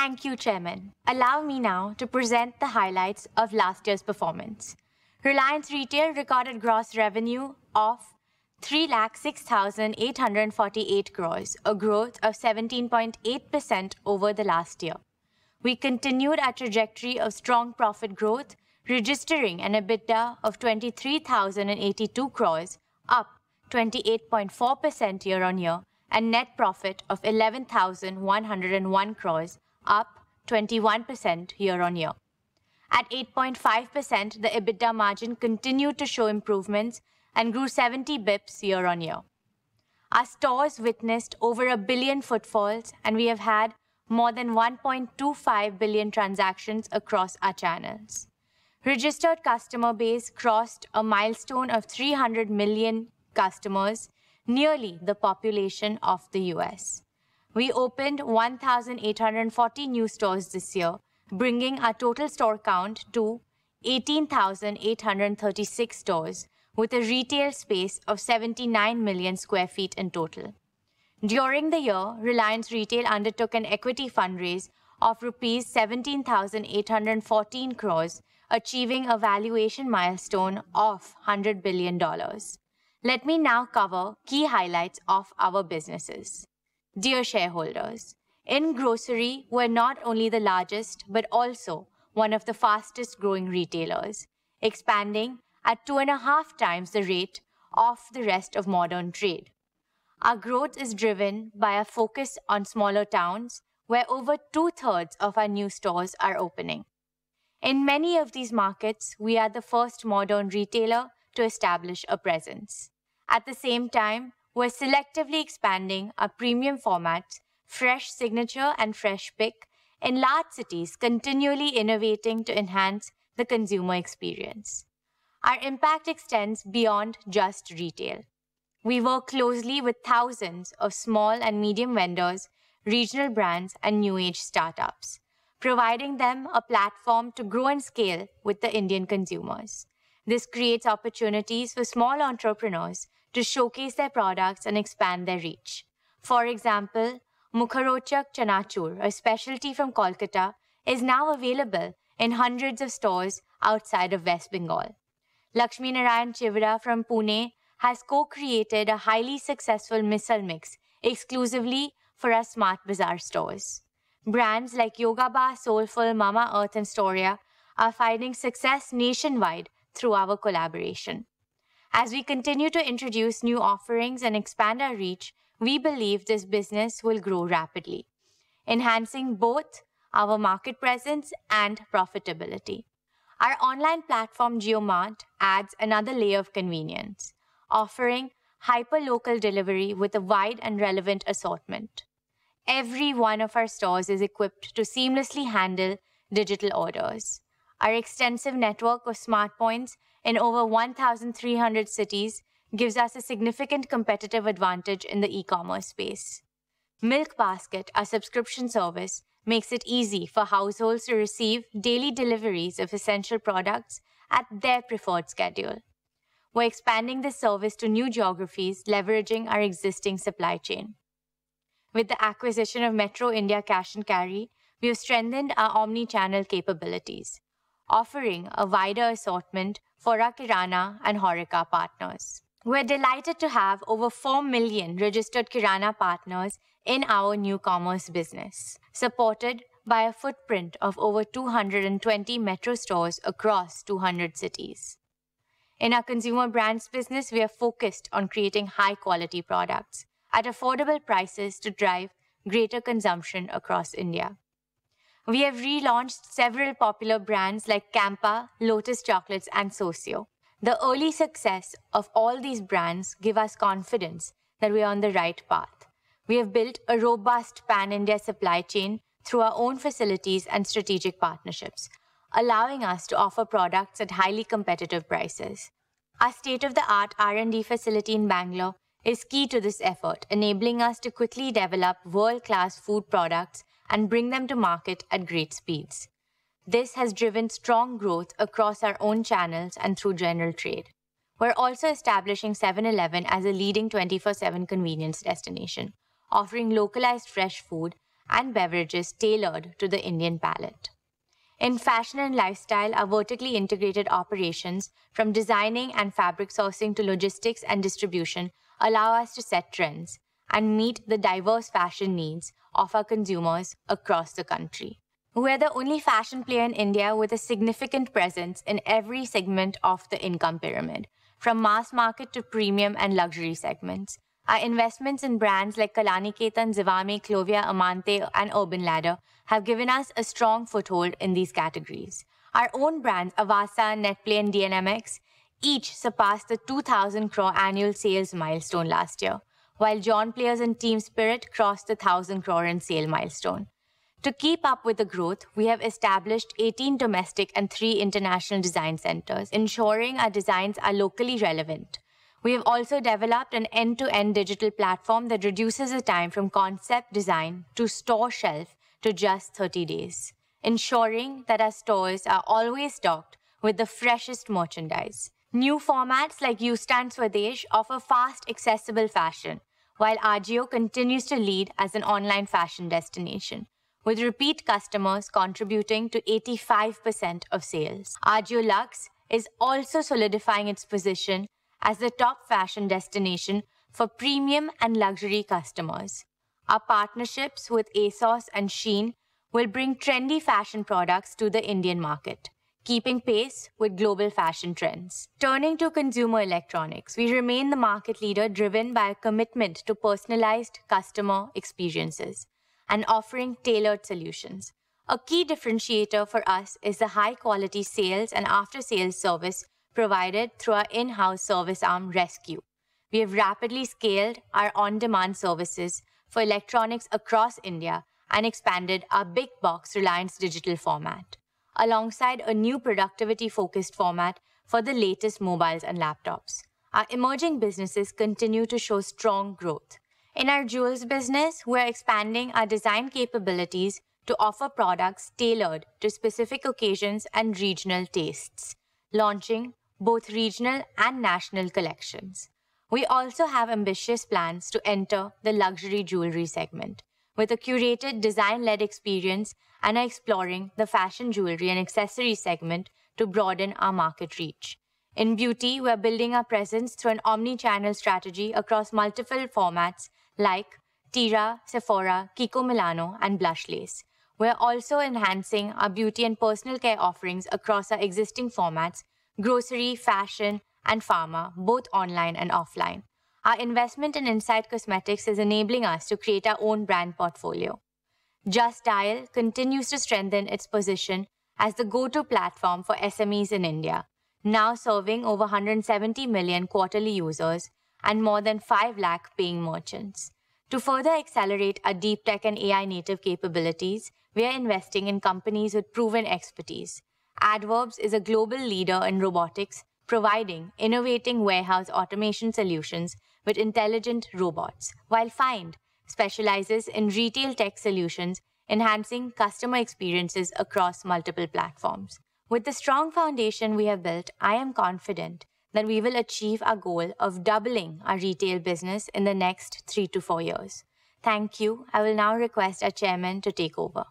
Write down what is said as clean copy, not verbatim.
Thank you, Chairman. Allow me now to present the highlights of last year's performance. Reliance Retail recorded gross revenue of 3,06,848 crores, a growth of 17.8% over the last year. We continued our trajectory of strong profit growth, registering an EBITDA of 23,082 crores, up 28.4% year-on-year, and net profit of 11,101 crores, up 21% year-on-year. At 8.5%, the EBITDA margin continued to show improvements and grew 70 bips year-on-year. Our stores witnessed over 1 billion footfalls, and we have had more than 1.25 billion transactions across our channels. Registered customer base crossed a milestone of 300 million customers, nearly the population of the US. We opened 1,840 new stores this year, bringing our total store count to 18,836 stores, with a retail space of 79 million square feet in total. During the year, Reliance Retail undertook an equity fundraise of Rs 17,814 crores, achieving a valuation milestone of $100 billion. Let me now cover key highlights of our businesses. Dear shareholders, in grocery, we're not only the largest, but also one of the fastest growing retailers, expanding at 2.5 times the rate of the rest of modern trade. Our growth is driven by a focus on smaller towns, where over 2/3 of our new stores are opening. In many of these markets, we are the first modern retailer to establish a presence. At the same time, we're selectively expanding our premium formats, Fresh Signature and Fresh Pick, in large cities, continually innovating to enhance the consumer experience. Our impact extends beyond just retail. We work closely with thousands of small and medium vendors, regional brands, and new age startups, providing them a platform to grow and scale with the Indian consumers. This creates opportunities for small entrepreneurs to showcase their products and expand their reach. For example, Mukharochak Chanachur, a specialty from Kolkata, is now available in hundreds of stores outside of West Bengal. Lakshmi Narayan Chivra from Pune has co-created a highly successful misal mix exclusively for our Smart Bazaar stores. Brands like Yogaba, Soulful, Mama Earth, and Storia are finding success nationwide through our collaboration. As we continue to introduce new offerings and expand our reach, we believe this business will grow rapidly, enhancing both our market presence and profitability. Our online platform JioMart adds another layer of convenience, offering hyper-local delivery with a wide and relevant assortment. Every one of our stores is equipped to seamlessly handle digital orders. Our extensive network of smart points in over 1,300 cities gives us a significant competitive advantage in the e-commerce space. Milk Basket, our subscription service, makes it easy for households to receive daily deliveries of essential products at their preferred schedule. We're expanding this service to new geographies, leveraging our existing supply chain. With the acquisition of Metro India Cash and Carry, we have strengthened our omni-channel capabilities, offering a wider assortment for our Kirana and Horeca partners. We're delighted to have over 4 million registered Kirana partners in our new commerce business, supported by a footprint of over 220 Metro stores across 200 cities. In our consumer brands business, we are focused on creating high-quality products at affordable prices to drive greater consumption across India. We have relaunched several popular brands like Campa, Lotus Chocolates, and Socio. The early success of all these brands give us confidence that we are on the right path. We have built a robust pan-India supply chain through our own facilities and strategic partnerships, allowing us to offer products at highly competitive prices. Our state-of-the-art R&D facility in Bangalore is key to this effort, enabling us to quickly develop world-class food products and bring them to market at great speeds. This has driven strong growth across our own channels and through general trade. We're also establishing 7-Eleven as a leading 24/7 convenience destination, offering localized fresh food and beverages tailored to the Indian palate. In fashion and lifestyle, our vertically integrated operations, from designing and fabric sourcing to logistics and distribution, allow us to set trends and meet the diverse fashion needs of our consumers across the country. We're the only fashion player in India with a significant presence in every segment of the income pyramid, from mass market to premium and luxury segments. Our investments in brands like Kalanikethan, Zivame, Clovia, Amante, and Urban Ladder have given us a strong foothold in these categories. Our own brands, Avasa, Netplay, and DNMX, each surpassed the 2,000 crore annual sales milestone last year, while John Players and Team Spirit crossed the 1,000 crore in sale milestone. To keep up with the growth, we have established 18 domestic and 3 international design centers, ensuring our designs are locally relevant. We have also developed an end-to-end digital platform that reduces the time from concept design to store shelf to just 30 days, ensuring that our stores are always stocked with the freshest merchandise. New formats like Ustan Swadesh offer fast, accessible fashion, while Ajio continues to lead as an online fashion destination, with repeat customers contributing to 85% of sales. Ajio Luxe is also solidifying its position as the top fashion destination for premium and luxury customers. Our partnerships with ASOS and Shein will bring trendy fashion products to the Indian market, keeping pace with global fashion trends. Turning to consumer electronics, we remain the market leader driven by a commitment to personalized customer experiences and offering tailored solutions. A key differentiator for us is the high-quality sales and after-sales service provided through our in-house service arm, Rescue. We have rapidly scaled our on-demand services for electronics across India and expanded our big box Reliance Digital format, alongside a new productivity-focused format for the latest mobiles and laptops. Our emerging businesses continue to show strong growth. In our jewels business, we're expanding our design capabilities to offer products tailored to specific occasions and regional tastes, launching both regional and national collections. We also have ambitious plans to enter the luxury jewelry segment with a curated design-led experience and are exploring the fashion jewelry and accessory segment to broaden our market reach. In beauty, we're building our presence through an omni-channel strategy across multiple formats like Tira, Sephora, Kiko Milano, and Blushlace. We're also enhancing our beauty and personal care offerings across our existing formats, grocery, fashion, and pharma, both online and offline. Our investment in Insight Cosmetics is enabling us to create our own brand portfolio. Just Dial continues to strengthen its position as the go-to platform for SMEs in India, now serving over 170 million quarterly users and more than 5 lakh paying merchants. To further accelerate our deep tech and AI native capabilities, we are investing in companies with proven expertise. Adverbs is a global leader in robotics, providing innovating warehouse automation solutions with intelligent robots, while Find specializes in retail tech solutions, enhancing customer experiences across multiple platforms. With the strong foundation we have built, I am confident that we will achieve our goal of doubling our retail business in the next 3 to 4 years. Thank you. I will now request our chairman to take over.